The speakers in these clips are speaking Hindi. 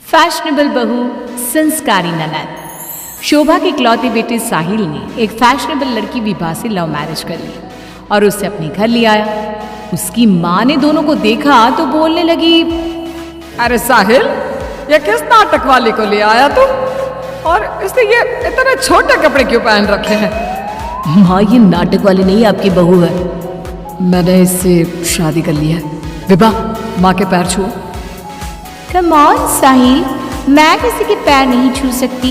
फैशनेबल बहू, संस्कारी ननद। शोभा के इकलौते बेटे साहिल ने एक फैशनेबल लड़की विभा से लव मैरिज कर ली और उसे अपने घर ले आया। उसकी माँ ने दोनों को देखा तो बोलने लगी, अरे साहिल, ये किस नाटक वाले को ले आया तू? और इसने ये इतने छोटे कपड़े क्यों पहन रखे हैं? माँ, ये नाटक वाले नहीं, आपकी बहू है। मैंने इससे शादी कर ली है। विभा, माँ के पैर छुओ। कम ऑन साहिल, मैं किसी के पैर नहीं छू सकती।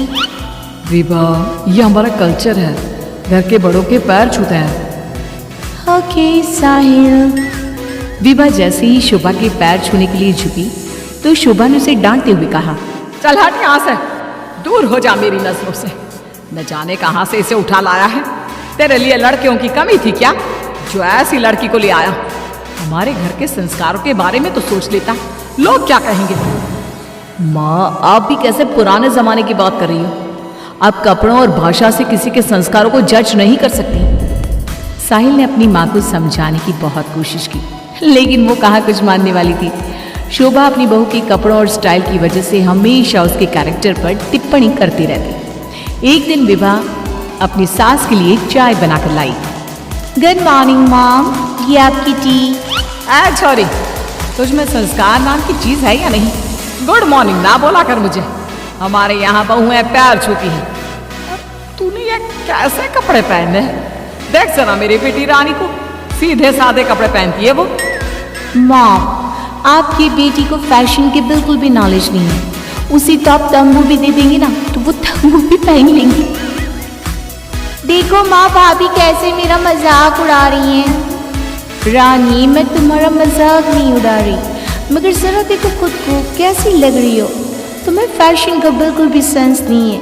विभा, ये हमारा कल्चर है, घर के बड़ों के पैर छूते हैं। ओके साहिल। विभा जैसे ही शोभा के पैर छूने के लिए झुकी तो शोभा ने उसे डांटते हुए कहा, चल हट यहाँ से, दूर हो जा मेरी नजरों से। न जाने कहाँ से इसे उठा लाया है। तेरे लिए लड़कियों की कमी थी क्या, जो ऐसी लड़की को ले आया? हमारे घर के संस्कारों के बारे में तो सोच लेता, लोग क्या कहेंगे? माँ, आप भी कैसे पुराने जमाने की बात कर रही हो? आप कपड़ों और भाषा से किसी के संस्कारों को जज नहीं कर सकती। साहिल ने अपनी माँ को समझाने की बहुत कोशिश की, लेकिन वो कहाँ कुछ मानने वाली थी। शोभा अपनी बहू के कपड़ों और स्टाइल की वजह से हमेशा उसके कैरेक्टर पर टिप्पणी करती रहती। एक दिन विभा अपनी सास के लिए चाय बनाकर लाई। गुड मॉर्निंग मॉम, ये आपकी टी। ऐ छोरी, तुझमें संस्कार नाम की चीज है या नहीं? गुड मॉर्निंग ना बोला कर मुझे। हमारे यहाँ बहुएं पैर छूती हैं। तूने ये कैसे कपड़े पहने? देख जरा मेरी बेटी रानी को, सीधे साधे कपड़े पहनती है वो। मॉम, आपकी बेटी को फैशन की बिल्कुल भी नॉलेज नहीं है। उसी तो आप तंबू भी दे देंगे ना तो वो तंबू भी पहन लेंगी। देखो माँ, भाभी कैसे मेरा मजाक उड़ा रही हैं। रानी, मैं तुम्हारा मजाक नहीं उड़ा रही, मगर जरा देखो खुद को, कैसी लग रही हो। तुम्हें फैशन का बिल्कुल भी सेंस नहीं है।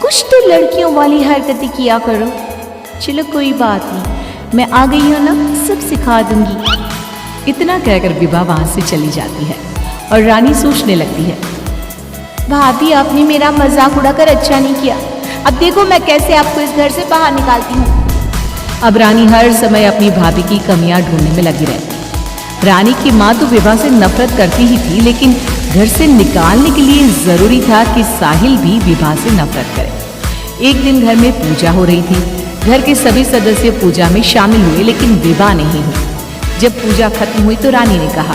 कुछ तो लड़कियों वाली हरकतें किया करो। चलो कोई बात नहीं, मैं आ गई हूँ ना, सब सिखा दूंगी। इतना कहकर विभा वहां से चली जाती है और रानी सोचने लगती है, भाभी आपने मेरा मजाक उड़ाकर अच्छा नहीं किया। अब देखो मैं कैसे आपको इस घर से बाहर निकालती हूँ। अब रानी हर समय अपनी भाभी की कमियां ढूंढने में लगी रहती। रानी की माँ तो विभा से नफरत करती ही थी, लेकिन घर से निकालने के लिए जरूरी था कि साहिल भी विभा से नफरत करे। एक दिन घर में पूजा हो रही थी। घर के सभी सदस्य पूजा में शामिल हुए, लेकिन विभा नहीं हुई। जब पूजा खत्म हुई तो रानी ने कहा,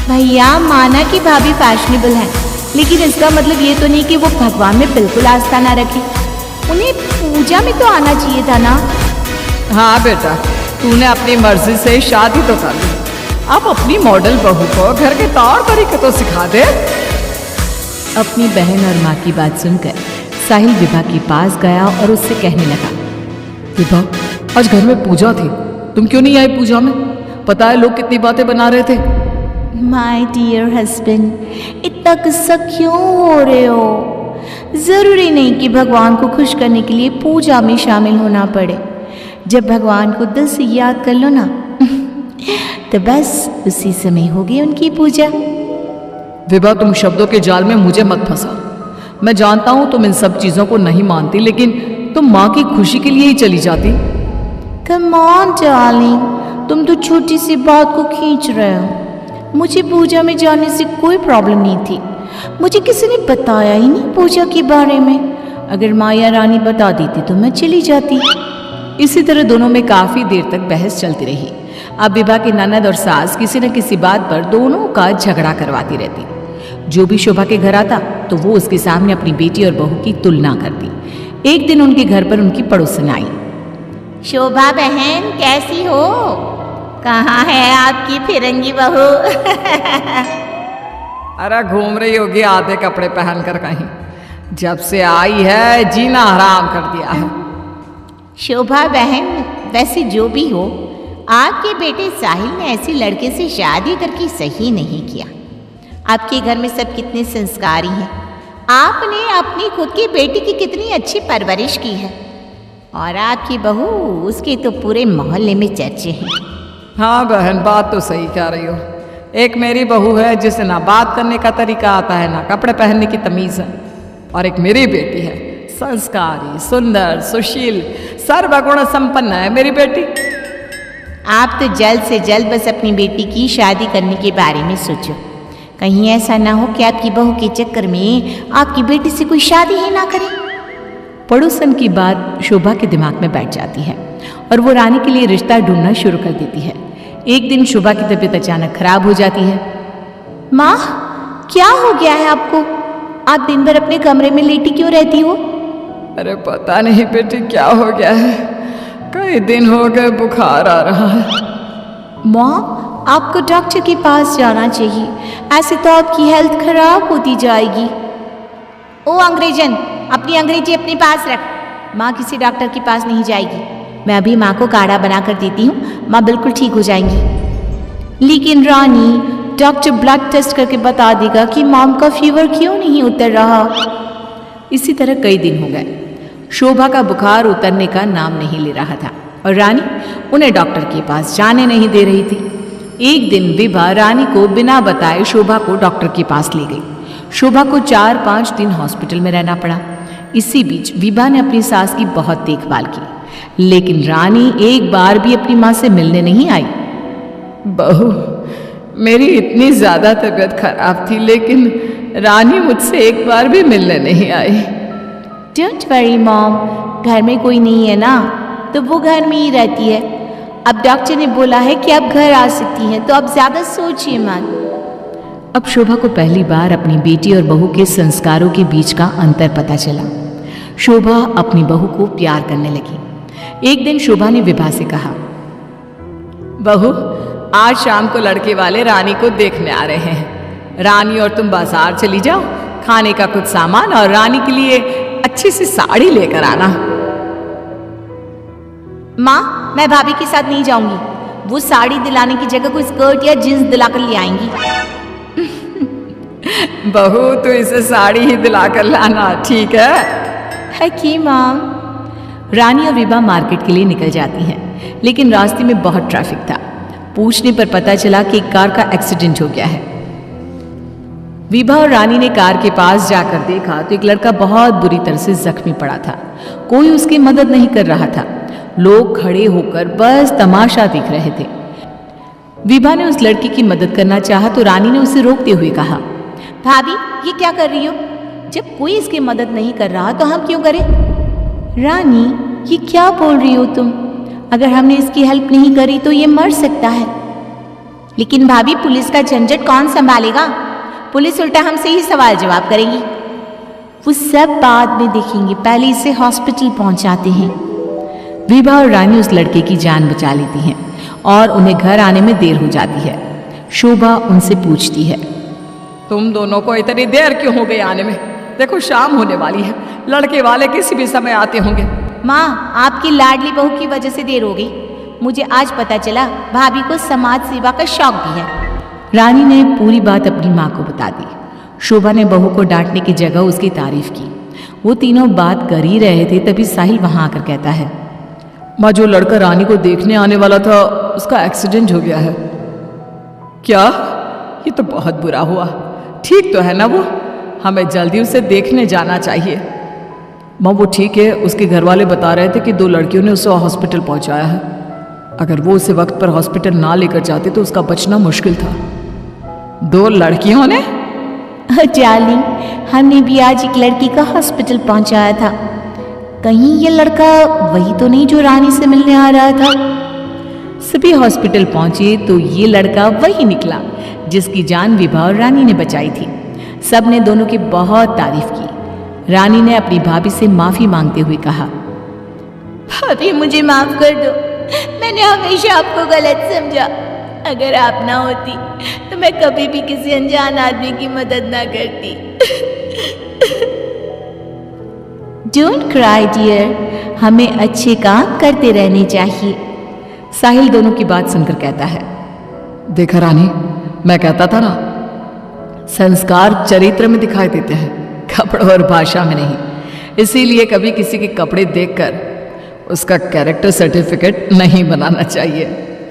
भैया माना कि भाभी फैशनेबल है, लेकिन इसका मतलब ये तो नहीं कि वो भगवान में बिल्कुल आस्था ना रखे। उन्हें पूजा में तो आना चाहिए था ना। हाँ बेटा, तूने अपनी मर्जी से शादी तो कर ली, अब अपनी मॉडल बहू को घर के तौर तरीके तो सिखा दे। अपनी बहन और माँ की बात सुनकर साहिल विभा के पास गया और उससे कहने लगा, विभा, आज घर में पूजा थी, तुम क्यों नहीं आई पूजा में? पता है लोग कितनी बातें बना रहे थे। माय डियर हस्बैंड, इतना गुस्सा क्यों हो रहे हो? जरूरी नहीं कि भगवान को खुश करने के लिए पूजा में शामिल होना पड़े। जब भगवान को दिल से याद कर लो ना तो बस उसी समय होगी उनकी पूजा। विभा, तुम शब्दों के जाल में मुझे मत फंसा। मैं जानता हूं तुम इन सब चीजों को नहीं मानती, लेकिन तुम माँ की खुशी के लिए ही चली जाती। कम ऑन डार्लिंग, तुम तो छोटी सी बात को खींच रहे हो। मुझे पूजा में जाने से कोई प्रॉब्लम नहीं थी। मुझे किसी ने बताया ही नहीं पूजा के बारे में। अगर माँ या रानी बता देती तो मैं चली जाती। इसी तरह दोनों में काफी देर तक बहस चलती रही। अब विभा की ननद और सास किसी न किसी बात पर दोनों का झगड़ा करवाती रहती। जो भी शोभा के घर आता तो वो उसके सामने अपनी बेटी और बहू की तुलना करती। एक दिन उनके घर पर उनकी पड़ोसन आई। शोभा बहन, कैसी हो? कहाँ है आपकी फिरंगी बहू? अरे घूम रही होगी आधे कपड़े पहनकर कहीं। जब से आई है जीना हराम कर दिया है। शोभा बहन, वैसे जो भी हो, आपके बेटे साहिल ने ऐसी लड़के से शादी करके सही नहीं किया। आपके घर में सब कितने संस्कारी हैं। आपने अपनी खुद की बेटी की कितनी अच्छी परवरिश की है, और आपकी बहू, उसके तो पूरे मोहल्ले में चर्चे हैं। हाँ बहन, बात तो सही कह रही हो। एक मेरी बहू है जिसे ना बात करने का तरीका आता है, ना कपड़े पहनने की तमीज है, और एक मेरी बेटी है, संस्कारी, सुंदर, सुशील, सर्वगुण संपन्न है मेरी बेटी। आप तो जल्द से जल्द बस अपनी बेटी की शादी करने के बारे में सोचो। कहीं ऐसा ना हो कि आपकी बहू के चक्कर में आपकी बेटी से कोई शादी ही ना करे। पड़ोसन की बात शोभा के दिमाग में बैठ जाती है और वो रानी के लिए रिश्ता ढूंढना शुरू कर देती है। एक दिन शोभा की तबीयत अचानक खराब हो जाती है। माँ, क्या हो गया है आपको? आप दिन भर अपने कमरे में लेटी क्यों रहती हो? अरे पता नहीं बेटी क्या हो गया है, कई दिन हो गए बुखार आ रहा है। माँ, आपको डॉक्टर के पास जाना चाहिए, ऐसे तो आपकी हेल्थ खराब होती जाएगी। ओ अंग्रेजन, अपनी अंग्रेजी अपने पास रख। माँ किसी डॉक्टर के पास नहीं जाएगी। मैं अभी माँ को काढ़ा बना कर देती हूँ, माँ बिल्कुल ठीक हो जाएंगी। लेकिन रानी, डॉक्टर ब्लड टेस्ट करके बता देगा कि मॉम का फीवर क्यों नहीं उतर रहा। इसी तरह कई दिन हो गए। शोभा का बुखार उतरने का नाम नहीं ले रहा था और रानी उन्हें डॉक्टर के पास जाने नहीं दे रही थी। एक दिन विभा रानी को बिना बताए शोभा को डॉक्टर के पास ले गई। शोभा को 4-5 दिन हॉस्पिटल में रहना पड़ा। इसी बीच विभा ने अपनी सास की बहुत देखभाल की, लेकिन रानी एक बार भी अपनी माँ से मिलने नहीं आई। बहू, मेरी इतनी ज्यादा तबीयत खराब थी, लेकिन रानी मुझसे एक बार भी मिलने नहीं आई। डोंट वरी मॉम, घर में कोई नहीं है ना, तो वो घर में ही रहती है। अब डॉक्टर ने बोला है कि आप घर आ सकती हैं, तो अब ज्यादा सोचिए मत। अब शोभा को पहली बार अपनी बेटी और बहू के संस्कारों के बीच का अंतर पता चला। शोभा अपनी बहू को प्यार करने लगी। एक दिन शोभा ने विभा से कहा, बहू, आज शाम को लड़के वाले रानी को देखने आ रहे हैं। रानी और तुम बाजार चली जाओ, खाने का कुछ सामान और रानी के लिए अच्छी सी साड़ी लेकर आना। माँ, मैं भाभी के साथ नहीं जाऊंगी। वो साड़ी दिलाने की जगह कोई स्कर्ट या जींस दिलाकर ले आएंगी। बहू, तो इसे साड़ी ही दिलाकर लाना, ठीक है कि माँ। रानी और विभा मार्केट के लिए निकल जाती हैं, लेकिन रास्ते में बहुत ट्रैफिक था। पूछने पर पता चला कि एक कार का एक्सीडेंट हो गया है। विभा और रानी ने कार के पास जाकर देखा तो एक लड़का बहुत बुरी तरह से जख्मी पड़ा था। कोई उसकी मदद नहीं कर रहा था। लोग खड़े होकर बस तमाशा देख रहे थे। विभा ने उस लड़की की मदद करना चाहा तो रानी ने उसे रोकते हुए कहा, भाभी, ये क्या कर रही हो? जब कोई इसकी मदद नहीं कर रहा तो हम क्यों करें? रानी, ये क्या बोल रही हो तुम? अगर हमने इसकी हेल्प नहीं करी तो ये मर सकता है। लेकिन भाभी, पुलिस का झंझट कौन संभालेगा? पुलिस उल्टा हमसे ही सवाल जवाब करेगी। वो सब बाद में देखेंगे, पहले इसे हॉस्पिटल पहुंचाते हैं। विभा और रानी उस लड़के की जान बचा लेती हैं और उन्हें घर आने में देर हो जाती है। शोभा उनसे पूछती है, तुम दोनों को इतनी देर क्यों हो गई आने में? देखो शाम होने वाली है, लड़के वाले किसी भी समय आते होंगे। माँ, आपकी लाडली बहू की वजह से देर हो गई। मुझे आज पता चला भाभी को समाज सेवा का शौक भी है। रानी ने पूरी बात अपनी माँ को बता दी। शोभा ने बहू को डांटने की जगह उसकी तारीफ की। वो तीनों बात कर ही रहे थे, तभी साहिल वहां आकर कहता है, माँ, जो लड़का रानी को देखने आने वाला था उसका एक्सीडेंट हो गया है। क्या? ये तो बहुत बुरा हुआ। ठीक तो है ना वो? हमें जल्दी उसे देखने जाना चाहिए। माँ, वो ठीक है, उसके घर वाले बता रहे थे कि 2 लड़कियों ने उसे हॉस्पिटल पहुंचाया है। अगर वो उसे वक्त पर हॉस्पिटल ना लेकर जाते तो उसका बचना मुश्किल था। 2 लड़कियों ने? डार्लिंग, हमने भी आज एक लड़की का हॉस्पिटल पहुंचाया था। कहीं ये लड़का वही तो नहीं जो रानी से मिलने आ रहा था? सभी हॉस्पिटल पहुंचे तो ये लड़का वही निकला जिसकी जान विभा और रानी ने बचाई थी। सब ने दोनों की बहुत तारीफ की। रानी ने अपनी भाभी से माफी मांगते हुए कहा, भाभी, मुझे माफ कर दो। मैंने हमेशा आपको गलत समझा। अगर आप ना होती तो मैं कभी भी किसी अनजान आदमी की मदद ना करती। डोंट क्राई डियर, हमें अच्छे काम करते रहने चाहिए। साहिल दोनों की बात सुनकर कहता है, देखा रानी, मैं कहता था ना, संस्कार चरित्र में दिखाई देते हैं, कपड़ों और भाषा में नहीं। इसीलिए कभी किसी के कपड़े देखकर उसका कैरेक्टर सर्टिफिकेट नहीं बनाना चाहिए।